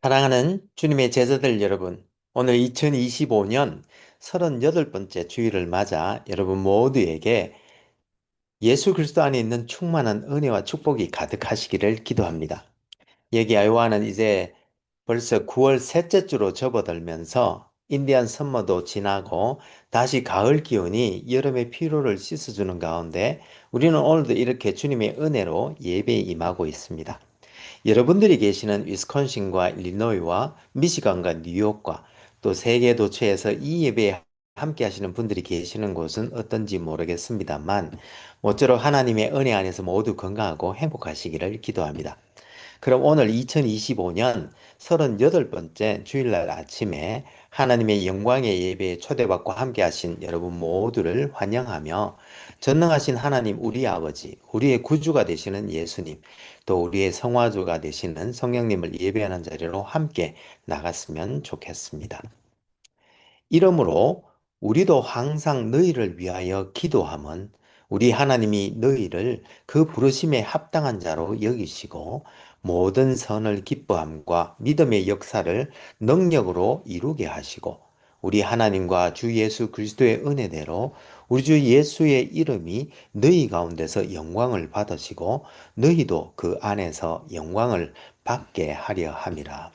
사랑하는 주님의 제자들 여러분, 오늘 2025년 38번째 주일을 맞아 여러분 모두에게 예수 그리스도 안에 있는 충만한 은혜와 축복이 가득하시기를 기도합니다. 여기 아이오와는 이제 벌써 9월 셋째 주로 접어들면서 인디안 섬머도 지나고 다시 가을 기온이 여름의 피로를 씻어주는 가운데 우리는 오늘도 이렇게 주님의 은혜로 예배에 임하고 있습니다. 여러분들이 계시는 위스콘신과 일리노이와 미시간과 뉴욕과 또 세계 도처에서 이 예배에 함께 하시는 분들이 계시는 곳은 어떤지 모르겠습니다만 모쪼록 하나님의 은혜 안에서 모두 건강하고 행복하시기를 기도합니다. 그럼 오늘 2025년 38번째 주일날 아침에 하나님의 영광의 예배에 초대받고 함께 하신 여러분 모두를 환영하며 전능하신 하나님 우리 아버지, 우리의 구주가 되시는 예수님, 또 우리의 성화주가 되시는 성령님을 예배하는 자리로 함께 나갔으면 좋겠습니다. 이러므로 우리도 항상 너희를 위하여 기도함은 우리 하나님이 너희를 그 부르심에 합당한 자로 여기시고 모든 선을 기뻐함과 믿음의 역사를 능력으로 이루게 하시고 우리 하나님과 주 예수 그리스도의 은혜대로 우리 주 예수의 이름이 너희 가운데서 영광을 받으시고 너희도 그 안에서 영광을 받게 하려 함이라.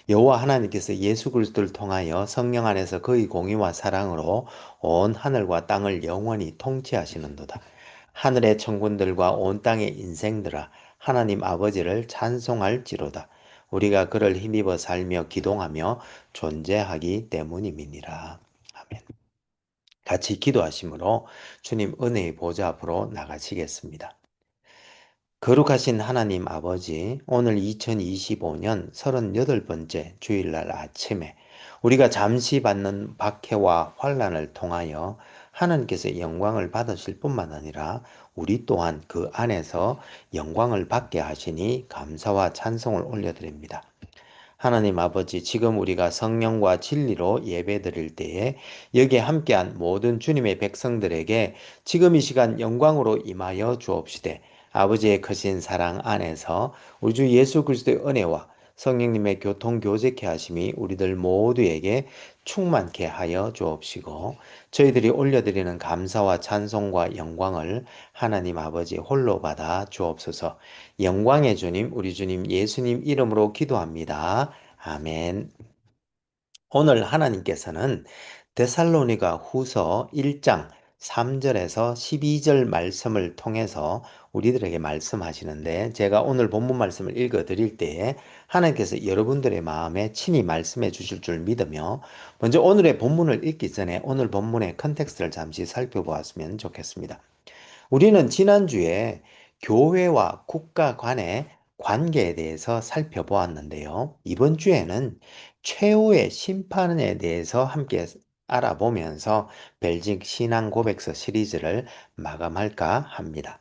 여호와 하나님께서 예수 그리스도를 통하여 성령 안에서 그의 공의와 사랑으로 온 하늘과 땅을 영원히 통치하시는도다. 하늘의 천군들과 온 땅의 인생들아 하나님 아버지를 찬송할지로다. 우리가 그를 힘입어 살며 기동하며 존재하기 때문임이니라. 아멘. 같이 기도하심으로 주님 은혜의 보좌 앞으로 나가시겠습니다. 거룩하신 하나님 아버지, 오늘 2025년 38번째 주일날 아침에 우리가 잠시 받는 박해와 환란을 통하여 하나님께서 영광을 받으실 뿐만 아니라 우리 또한 그 안에서 영광을 받게 하시니 감사와 찬송을 올려드립니다. 하나님 아버지, 지금 우리가 성령과 진리로 예배드릴 때에 여기에 함께한 모든 주님의 백성들에게 지금 이 시간 영광으로 임하여 주옵시되 아버지의 크신 사랑 안에서 우리 주 예수 그리스도의 은혜와 성령님의 교통 교제케 하심이 우리들 모두에게 충만케 하여 주옵시고 저희들이 올려드리는 감사와 찬송과 영광을 하나님 아버지 홀로 받아 주옵소서. 영광의 주님, 우리 주님 예수님 이름으로 기도합니다. 아멘. 오늘 하나님께서는 데살로니가 후서 1장 3절에서 12절 말씀을 통해서 우리들에게 말씀하시는데 제가 오늘 본문 말씀을 읽어 드릴 때에 하나님께서 여러분들의 마음에 친히 말씀해 주실 줄 믿으며 먼저 오늘의 본문을 읽기 전에 오늘 본문의 컨텍스트를 잠시 살펴보았으면 좋겠습니다. 우리는 지난주에 교회와 국가 간의 관계에 대해서 살펴보았는데요. 이번 주에는 최후의 심판에 대해서 함께 알아보면서 벨직 신앙 고백서 시리즈를 마감할까 합니다.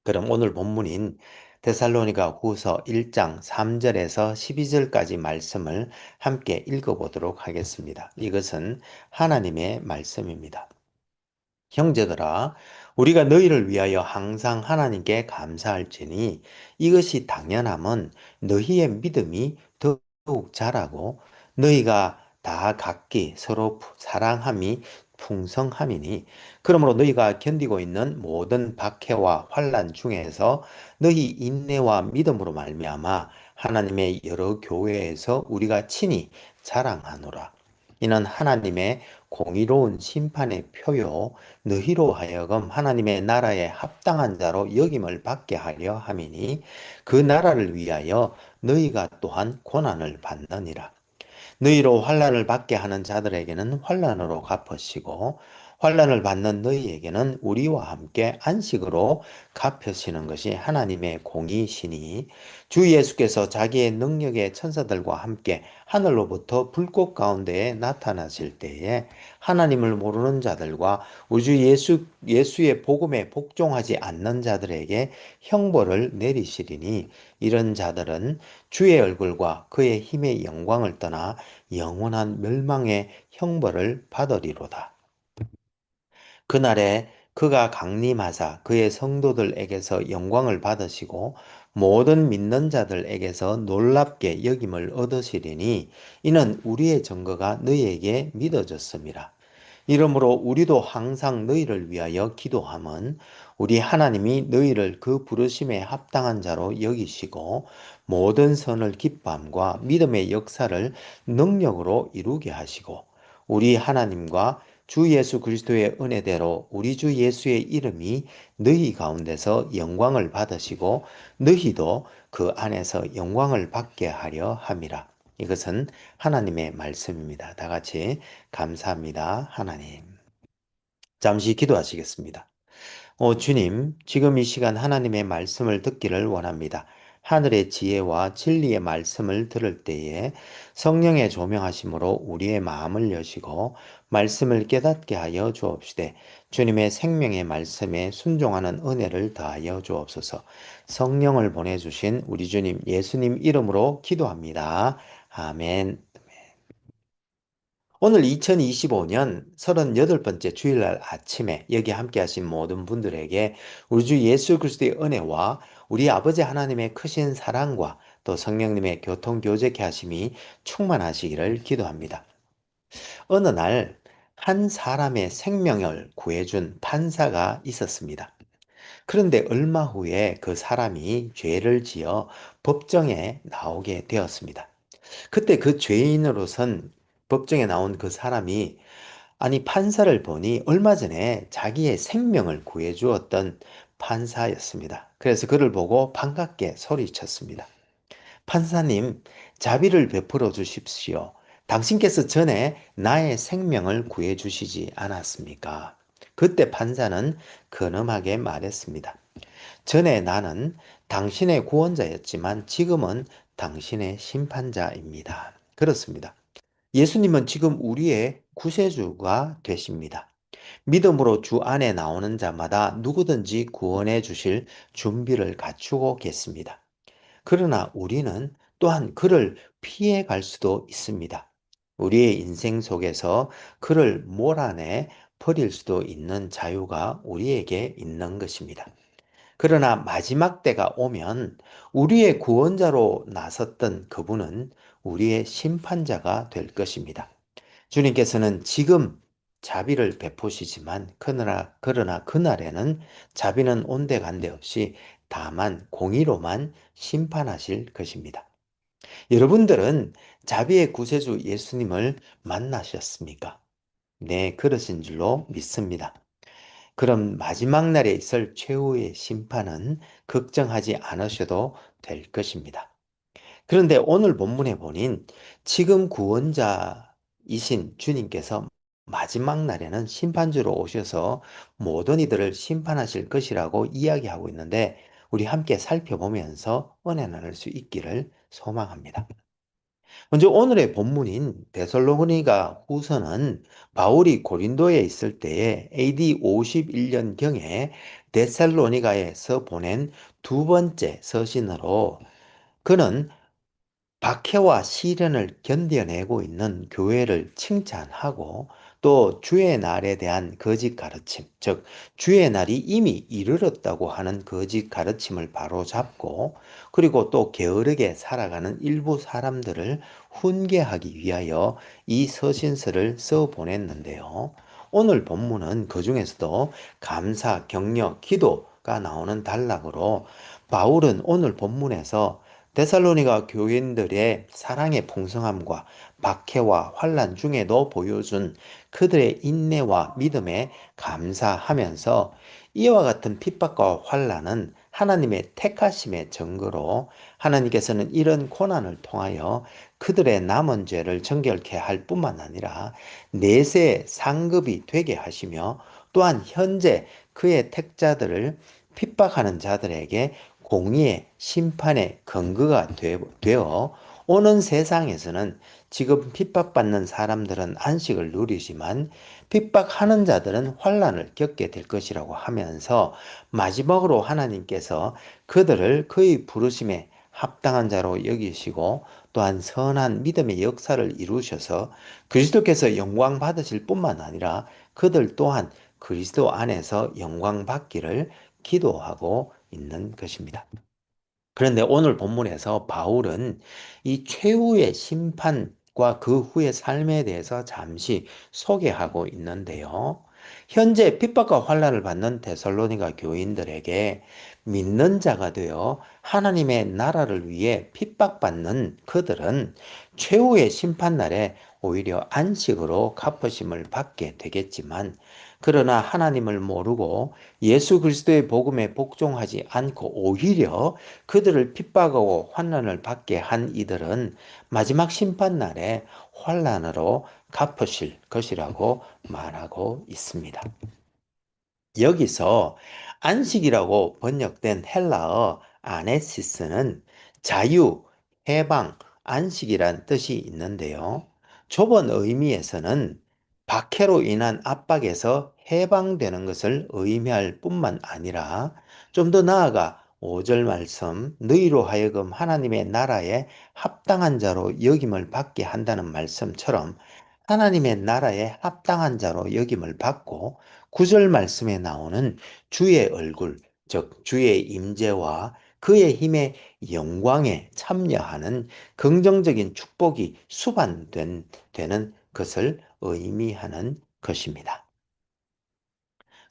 그럼 오늘 본문인 데살로니가 후서 1장 3절에서 12절까지 말씀을 함께 읽어보도록 하겠습니다. 이것은 하나님의 말씀입니다. 형제들아, 우리가 너희를 위하여 항상 하나님께 감사할지니 이것이 당연함은 너희의 믿음이 더욱 자라고 너희가 다 각기 서로 사랑함이 풍성함이니 그러므로 너희가 견디고 있는 모든 박해와 환난 중에서 너희 인내와 믿음으로 말미암아 하나님의 여러 교회에서 우리가 친히 자랑하노라. 이는 하나님의 공의로운 심판의 표요 너희로 하여금 하나님의 나라에 합당한 자로 여김을 받게 하려 함이니 그 나라를 위하여 너희가 또한 고난을 받느니라. 너희로 환난을 받게 하는 자들에게는 환난으로 갚으시고 환난을 받는 너희에게는 우리와 함께 안식으로 갚으시는 것이 하나님의 공의시니 주 예수께서 자기의 능력의 천사들과 함께 하늘로부터 불꽃 가운데에 나타나실 때에 하나님을 모르는 자들과 우리 주 예수의 복음에 복종하지 않는 자들에게 형벌을 내리시리니 이런 자들은 주의 얼굴과 그의 힘의 영광을 떠나 영원한 멸망의 형벌을 받으리로다. 그날에 그가 강림하사 그의 성도들에게서 영광을 받으시고 모든 믿는 자들에게서 놀랍게 여김을 얻으시리니 이는 우리의 증거가 너희에게 믿어졌습니다. 이러므로 우리도 항상 너희를 위하여 기도함은 우리 하나님이 너희를 그 부르심에 합당한 자로 여기시고 모든 선을 기뻐함과 믿음의 역사를 능력으로 이루게 하시고 우리 하나님과 주 예수 그리스도의 은혜대로 우리 주 예수의 이름이 너희 가운데서 영광을 받으시고 너희도 그 안에서 영광을 받게 하려 함이라. 이것은 하나님의 말씀입니다. 다 같이 감사합니다. 하나님. 잠시 기도하시겠습니다. 주님, 지금 이 시간 하나님의 말씀을 듣기를 원합니다. 하늘의 지혜와 진리의 말씀을 들을 때에 성령의 조명하심으로 우리의 마음을 여시고 말씀을 깨닫게 하여 주옵시되 주님의 생명의 말씀에 순종하는 은혜를 더하여 주옵소서. 성령을 보내주신 우리 주님 예수님 이름으로 기도합니다. 아멘. 오늘 2025년 38번째 주일날 아침에 여기 함께 하신 모든 분들에게 우리 주 예수 그리스도의 은혜와 우리 아버지 하나님의 크신 사랑과 또 성령님의 교통교제케 하심이 충만하시기를 기도합니다. 어느 날 한 사람의 생명을 구해준 판사가 있었습니다. 그런데 얼마 후에 그 사람이 죄를 지어 법정에 나오게 되었습니다. 그때 그 죄인으로선 법정에 나온 그 사람이 아니 판사를 보니 얼마 전에 자기의 생명을 구해주었던 판사였습니다. 그래서 그를 보고 반갑게 소리쳤습니다. 판사님, 자비를 베풀어 주십시오. 당신께서 전에 나의 생명을 구해주시지 않았습니까? 그때 판사는 근엄하게 말했습니다. 전에 나는 당신의 구원자였지만 지금은 당신의 심판자입니다. 그렇습니다. 예수님은 지금 우리의 구세주가 되십니다. 믿음으로 주 안에 나오는 자마다 누구든지 구원해 주실 준비를 갖추고 계십니다. 그러나 우리는 또한 그를 피해 갈 수도 있습니다. 우리의 인생 속에서 그를 몰아내 버릴 수도 있는 자유가 우리에게 있는 것입니다. 그러나 마지막 때가 오면 우리의 구원자로 나섰던 그분은 우리의 심판자가 될 것입니다. 주님께서는 지금 자비를 베푸시지만 그러나 그날에는 자비는 온데간데 없이 다만 공의로만 심판하실 것입니다. 여러분들은 자비의 구세주 예수님을 만나셨습니까? 네, 그러신 줄로 믿습니다. 그럼 마지막 날에 있을 최후의 심판은 걱정하지 않으셔도 될 것입니다. 그런데 오늘 본문에 보닌 지금 구원자이신 주님께서 마지막 날에는 심판주로 오셔서 모든 이들을 심판하실 것이라고 이야기하고 있는데 우리 함께 살펴보면서 은혜 나눌 수 있기를 소망합니다. 먼저 오늘의 본문인 데살로니가 후서는 바울이 고린도에 있을 때에 AD 51년경에 데살로니가에서 보낸 두 번째 서신으로 그는 박해와 시련을 견뎌내고 있는 교회를 칭찬하고 또 주의 날에 대한 거짓 가르침, 즉 주의 날이 이미 이르렀다고 하는 거짓 가르침을 바로잡고 그리고 또 게으르게 살아가는 일부 사람들을 훈계하기 위하여 이 서신서를 써 보냈는데요. 오늘 본문은 그 중에서도 감사, 격려, 기도가 나오는 단락으로 바울은 오늘 본문에서 데살로니가 교인들의 사랑의 풍성함과 박해와 환난 중에도 보여준 그들의 인내와 믿음에 감사하면서 이와 같은 핍박과 환난은 하나님의 택하심의 증거로 하나님께서는 이런 고난을 통하여 그들의 남은 죄를 정결케 할 뿐만 아니라 내세 상급이 되게 하시며 또한 현재 그의 택자들을 핍박하는 자들에게 공의의 심판의 근거가 되어 오는 세상에서는 지금 핍박받는 사람들은 안식을 누리지만 핍박하는 자들은 환난을 겪게 될 것이라고 하면서 마지막으로 하나님께서 그들을 그의 부르심에 합당한 자로 여기시고 또한 선한 믿음의 역사를 이루셔서 그리스도께서 영광 받으실 뿐만 아니라 그들 또한 그리스도 안에서 영광 받기를 기도하고 있는 것입니다. 그런데 오늘 본문에서 바울은 이 최후의 심판과 그 후의 삶에 대해서 잠시 소개하고 있는데요. 현재 핍박과 환난을 받는 데살로니가 교인들에게 믿는 자가 되어 하나님의 나라를 위해 핍박받는 그들은 최후의 심판날에 오히려 안식으로 갚으심을 받게 되겠지만, 그러나 하나님을 모르고 예수 그리스도의 복음에 복종하지 않고 오히려 그들을 핍박하고 환난을 받게 한 이들은 마지막 심판날에 환난으로 갚으실 것이라고 말하고 있습니다. 여기서 안식이라고 번역된 헬라어 아네시스는 자유, 해방, 안식이란 뜻이 있는데요. 좁은 의미에서는 박해로 인한 압박에서 해방되는 것을 의미할 뿐만 아니라, 좀 더 나아가 5절 말씀, 너희로 하여금 하나님의 나라에 합당한 자로 여김을 받게 한다는 말씀처럼 하나님의 나라에 합당한 자로 여김을 받고, 9절 말씀에 나오는 주의 얼굴, 즉 주의 임재와 그의 힘의 영광에 참여하는 긍정적인 축복이 되는 것을 의미하는 것입니다.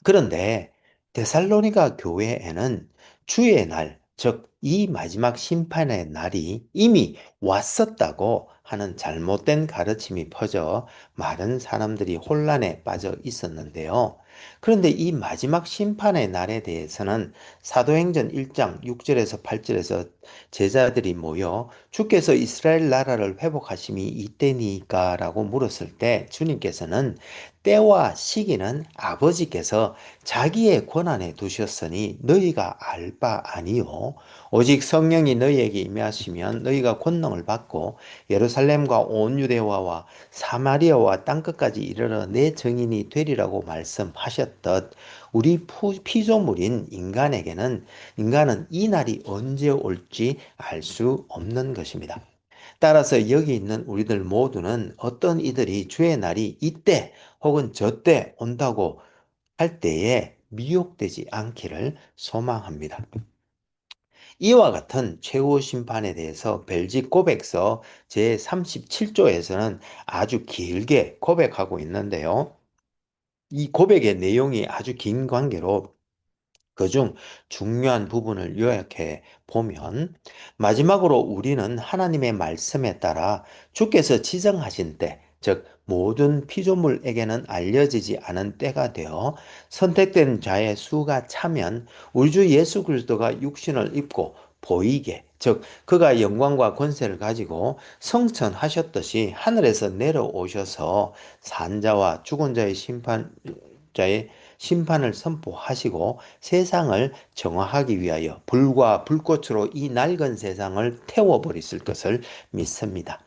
그런데 데살로니가 교회에는 주의 날, 즉 이 마지막 심판의 날이 이미 왔었다고 하는 잘못된 가르침이 퍼져 많은 사람들이 혼란에 빠져 있었는데요. 그런데 이 마지막 심판의 날에 대해서는 사도행전 1장 6절에서 8절에서 제자들이 모여 주께서 이스라엘 나라를 회복하심이 이때니까라고 물었을 때 주님께서는 때와 시기는 아버지께서 자기의 권한에 두셨으니 너희가 알 바 아니요 오직 성령이 너희에게 임하시면 너희가 권능을 받고 예루살렘과 온 유대와와 사마리아와 땅끝까지 이르러 내 증인이 되리라고 말씀하셨듯, 우리 피조물인 인간은 이 날이 언제 올지 알 수 없는 것입니다. 따라서 여기 있는 우리들 모두는 어떤 이들이 주의 날이 이때 혹은 저때 온다고 할 때에 미혹되지 않기를 소망합니다. 이와 같은 최후 심판에 대해서 벨직 고백서 제37조에서는 아주 길게 고백하고 있는데요. 이 고백의 내용이 아주 긴 관계로 그중 중요한 부분을 요약해 보면, 마지막으로 우리는 하나님의 말씀에 따라 주께서 지정하신 때, 즉 모든 피조물에게는 알려지지 않은 때가 되어 선택된 자의 수가 차면 우리 주 예수 그리스도가 육신을 입고 보이게, 즉 그가 영광과 권세를 가지고 성천하셨듯이 하늘에서 내려오셔서 산자와 죽은 자의 심판을 선포하시고 세상을 정화하기 위하여 불과 불꽃으로 이 낡은 세상을 태워버리실 것을 믿습니다.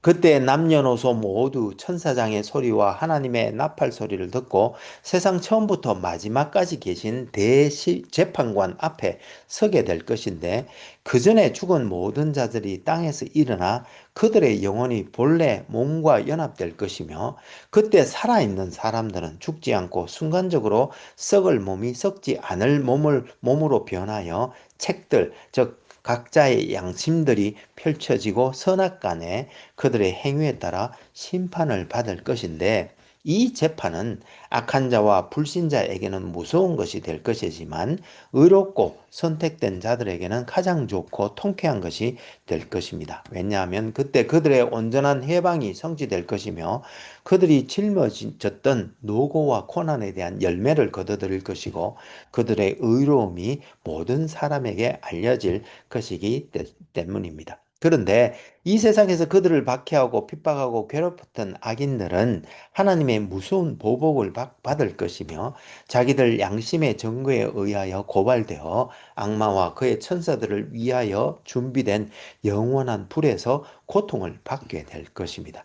그때 남녀노소 모두 천사장의 소리와 하나님의 나팔 소리를 듣고 세상 처음부터 마지막까지 계신 대재판관 앞에 서게 될 것인데, 그 전에 죽은 모든 자들이 땅에서 일어나 그들의 영혼이 본래 몸과 연합될 것이며, 그때 살아있는 사람들은 죽지 않고 순간적으로 썩을 몸이 썩지 않을 몸으로 변하여 책들, 즉 각자의 양심들이 펼쳐지고 선악간에 그들의 행위에 따라 심판을 받을 것인데, 이 재판은 악한 자와 불신자에게는 무서운 것이 될 것이지만 의롭고 선택된 자들에게는 가장 좋고 통쾌한 것이 될 것입니다. 왜냐하면 그때 그들의 온전한 해방이 성취될 것이며 그들이 짊어졌던 노고와 고난에 대한 열매를 거둬들일 것이고, 그들의 의로움이 모든 사람에게 알려질 것이기 때문입니다. 그런데 이 세상에서 그들을 박해하고 핍박하고 괴롭혔던 악인들은 하나님의 무서운 보복을 받을 것이며, 자기들 양심의 증거에 의하여 고발되어 악마와 그의 천사들을 위하여 준비된 영원한 불에서 고통을 받게 될 것입니다.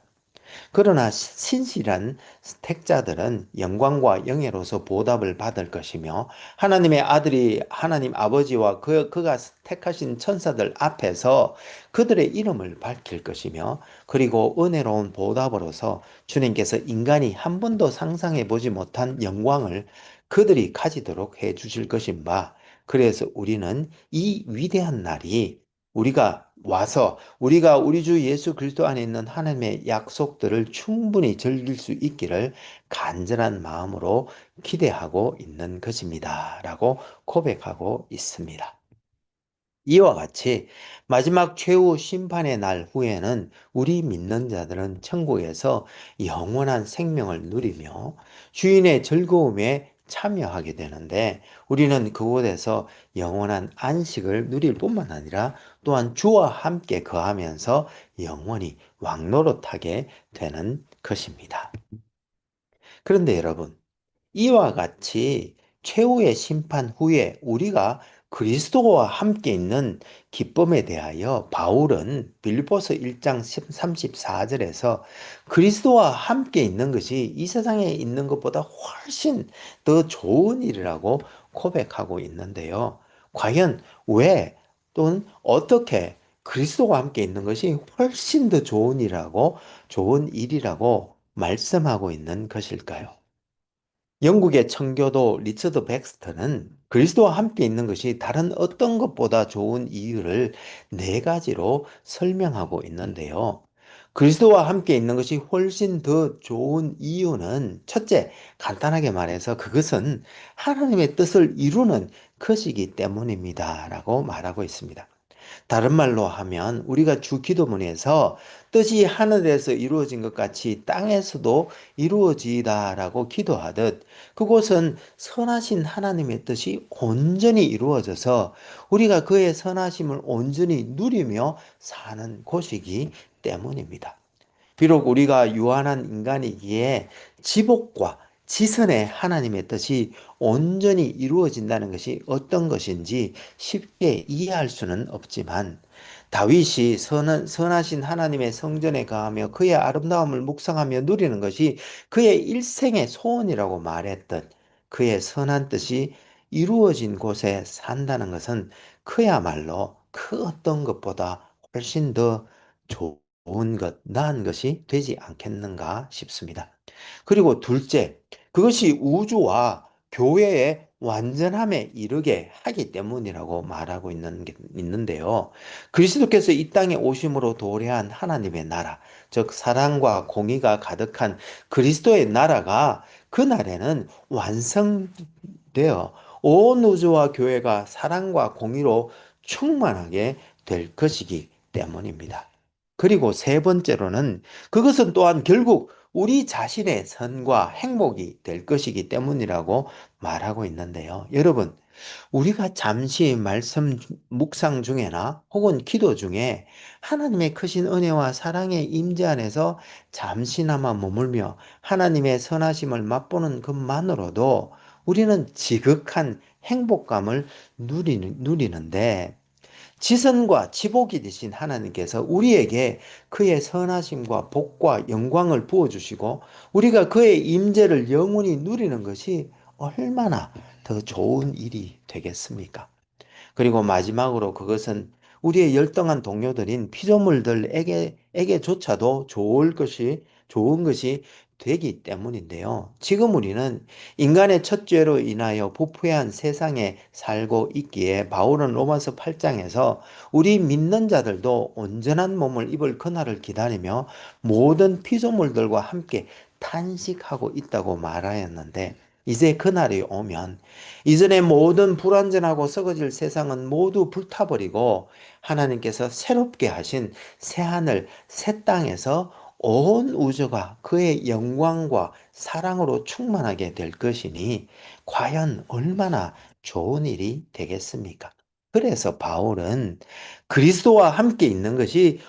그러나 신실한 택자들은 영광과 영예로서 보답을 받을 것이며, 하나님의 아들이 하나님 아버지와 그가 택하신 천사들 앞에서 그들의 이름을 밝힐 것이며, 그리고 은혜로운 보답으로서 주님께서 인간이 한 번도 상상해 보지 못한 영광을 그들이 가지도록 해 주실 것인 바, 그래서 우리는 이 위대한 날이 우리가 와서 우리가 우리 주 예수 그리스도 안에 있는 하나님의 약속들을 충분히 즐길 수 있기를 간절한 마음으로 기대하고 있는 것입니다. 라고 고백하고 있습니다. 이와 같이 마지막 최후 심판의 날 후에는 우리 믿는 자들은 천국에서 영원한 생명을 누리며 주인의 즐거움에 참여하게 되는데 우리는 그곳에서 영원한 안식을 누릴 뿐만 아니라 또한 주와 함께 거하면서 영원히 왕노릇하게 되는 것입니다. 그런데 여러분, 이와 같이 최후의 심판 후에 우리가 그리스도와 함께 있는 기쁨에 대하여 바울은 빌립보서 1장 34절에서 그리스도와 함께 있는 것이 이 세상에 있는 것보다 훨씬 더 좋은 일이라고 고백하고 있는데요. 과연 왜 또는 어떻게 그리스도와 함께 있는 것이 훨씬 더 좋은 일이라고 말씀하고 있는 것일까요? 영국의 청교도 리처드 백스터는 그리스도와 함께 있는 것이 다른 어떤 것보다 좋은 이유를 네 가지로 설명하고 있는데요. 그리스도와 함께 있는 것이 훨씬 더 좋은 이유는 첫째, 간단하게 말해서 그것은 하나님의 뜻을 이루는 것이기 때문입니다. 라고 말하고 있습니다. 다른 말로 하면 우리가 주 기도문에서 뜻이 하늘에서 이루어진 것 같이 땅에서도 이루어지다라고 기도하듯 그곳은 선하신 하나님의 뜻이 온전히 이루어져서 우리가 그의 선하심을 온전히 누리며 사는 곳이기 때문입니다. 비록 우리가 유한한 인간이기에 지복과 지선의 하나님의 뜻이 온전히 이루어진다는 것이 어떤 것인지 쉽게 이해할 수는 없지만 다윗이 선하신 하나님의 성전에 가하며 그의 아름다움을 묵상하며 누리는 것이 그의 일생의 소원이라고 말했던 그의 선한 뜻이 이루어진 곳에 산다는 것은 그야말로 그 어떤 것보다 훨씬 더 좋은 것, 나은 것이 되지 않겠는가 싶습니다. 그리고 둘째, 그것이 우주와 교회의 완전함에 이르게 하기 때문이라고 말하고 있는데요. 그리스도께서 이 땅에 오심으로 도래한 하나님의 나라, 즉 사랑과 공의가 가득한 그리스도의 나라가 그날에는 완성되어 온 우주와 교회가 사랑과 공의로 충만하게 될 것이기 때문입니다. 그리고 세 번째로는 그것은 또한 결국 우리 자신의 선과 행복이 될 것이기 때문이라고 말하고 있는데요. 여러분, 우리가 잠시 말씀 묵상 중에나 혹은 기도 중에 하나님의 크신 은혜와 사랑의 임재 안에서 잠시나마 머물며 하나님의 선하심을 맛보는 것만으로도 우리는 지극한 행복감을 누리는데 지선과 지복이 되신 하나님께서 우리에게 그의 선하심과 복과 영광을 부어주시고 우리가 그의 임재를 영원히 누리는 것이 얼마나 더 좋은 일이 되겠습니까? 그리고 마지막으로 그것은 우리의 열등한 동료들인 피조물들에게조차도 좋은 것이 되기 때문인데요. 지금 우리는 인간의 첫 죄로 인하여 부패한 세상에 살고 있기에 바울은 로마서 8장에서 우리 믿는 자들도 온전한 몸을 입을 그날을 기다리며 모든 피조물들과 함께 탄식하고 있다고 말하였는데 이제 그날이 오면 이전의 모든 불완전하고 썩어질 세상은 모두 불타버리고 하나님께서 새롭게 하신 새하늘, 새 땅에서 온 우주가 그의 영광과 사랑으로 충만하게 될 것이니 과연 얼마나 좋은 일이 되겠습니까? 그래서 바울은 그리스도와 함께 있는 것이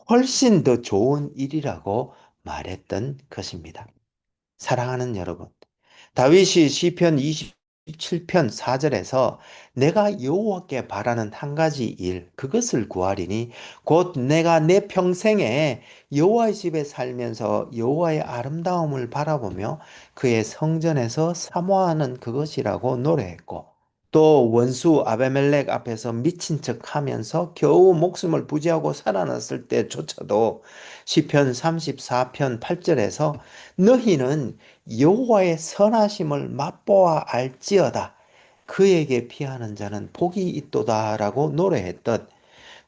훨씬 더 좋은 일이라고 말했던 것입니다. 사랑하는 여러분, 다윗이 시편 27편 4절에서 내가 여호와께 바라는 한 가지 일 그것을 구하리니 곧 내가 내 평생에 여호와의 집에 살면서 여호와의 아름다움을 바라보며 그의 성전에서 사모하는 그것이라고 노래했고 또 원수 아베멜렉 앞에서 미친 척 하면서 겨우 목숨을 부지하고 살아났을 때조차도 시편 34편 8절에서 너희는 여호와의 선하심을 맛보아 알지어다. 그에게 피하는 자는 복이 있도다라고 노래했듯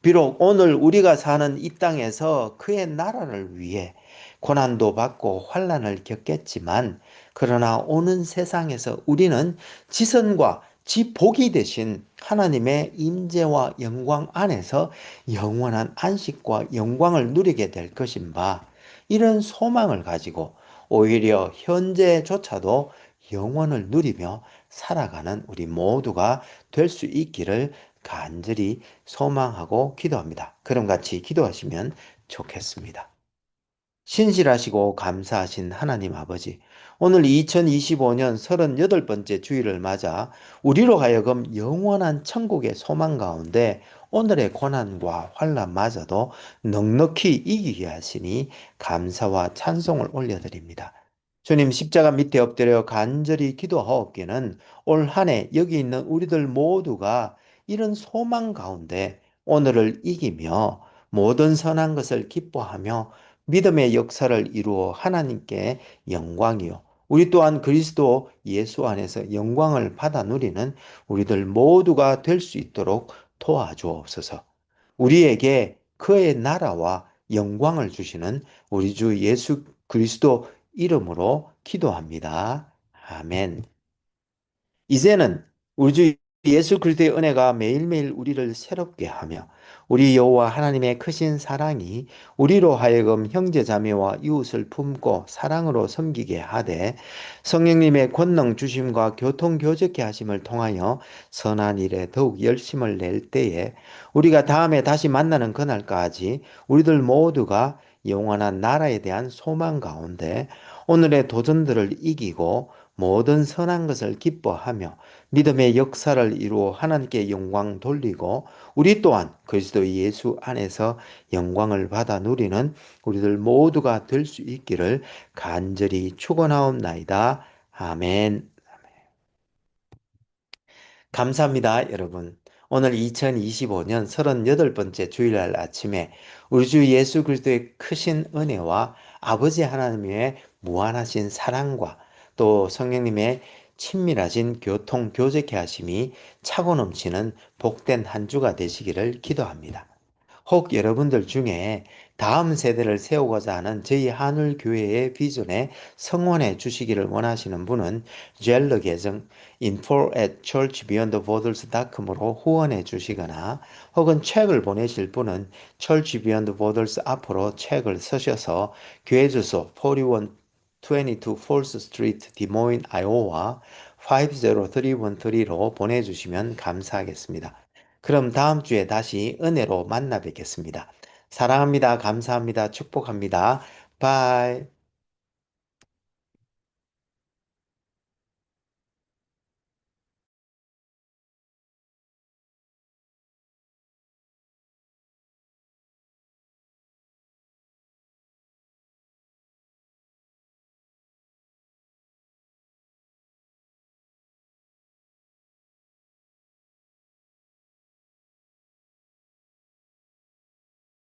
비록 오늘 우리가 사는 이 땅에서 그의 나라를 위해 고난도 받고 환난을 겪겠지만 그러나 오는 세상에서 우리는 지선과 지복이 되신 하나님의 임재와 영광 안에서 영원한 안식과 영광을 누리게 될 것인 바 이런 소망을 가지고 오히려 현재조차도 영원을 누리며 살아가는 우리 모두가 될 수 있기를 간절히 소망하고 기도합니다. 그럼 같이 기도하시면 좋겠습니다. 신실하시고 감사하신 하나님 아버지, 오늘 2025년 38번째 주일을 맞아 우리로 하여금 영원한 천국의 소망 가운데 오늘의 고난과 환난마저도 넉넉히 이기게 하시니 감사와 찬송을 올려드립니다. 주님 십자가 밑에 엎드려 간절히 기도하옵기는 올 한 해 여기 있는 우리들 모두가 이런 소망 가운데 오늘을 이기며 모든 선한 것을 기뻐하며 믿음의 역사를 이루어 하나님께 영광이요. 우리 또한 그리스도 예수 안에서 영광을 받아 누리는 우리들 모두가 될 수 있도록 도와주옵소서. 우리에게 그의 나라와 영광을 주시는 우리 주 예수 그리스도 이름으로 기도합니다. 아멘. 이제는 우리 주 예수 그리스도의 은혜가 매일매일 우리를 새롭게 하며 우리 여호와 하나님의 크신 사랑이 우리로 하여금 형제자매와 이웃을 품고 사랑으로 섬기게 하되 성령님의 권능 주심과 교통 교제케 하심을 통하여 선한 일에 더욱 열심을 낼 때에 우리가 다음에 다시 만나는 그날까지 우리들 모두가 영원한 나라에 대한 소망 가운데 오늘의 도전들을 이기고 모든 선한 것을 기뻐하며 믿음의 역사를 이루어 하나님께 영광 돌리고 우리 또한 그리스도 예수 안에서 영광을 받아 누리는 우리들 모두가 될 수 있기를 간절히 축원하옵나이다. 아멘. 감사합니다, 여러분. 오늘 2025년 38번째 주일날 아침에 우리 주 예수 그리스도의 크신 은혜와 아버지 하나님의 무한하신 사랑과 또 성령님의 친밀하신 교통 교제케 하심이 차고 넘치는 복된 한 주가 되시기를 기도합니다. 혹 여러분들 중에 다음 세대를 세우고자 하는 저희 한울교회의 비전에 성원해 주시기를 원하시는 분은 젤러 계정 info@churchbeyondborders.com으로 후원해 주시거나 혹은 책을 보내실 분은 Church Beyond Borders 앞으로 책을 쓰셔서 교회 주소 4122 Fourth Street, 디모인, 아이오와 50313로 보내주시면 감사하겠습니다. 그럼 다음 주에 다시 은혜로 만나 뵙겠습니다. 사랑합니다. 감사합니다. 축복합니다. 바이.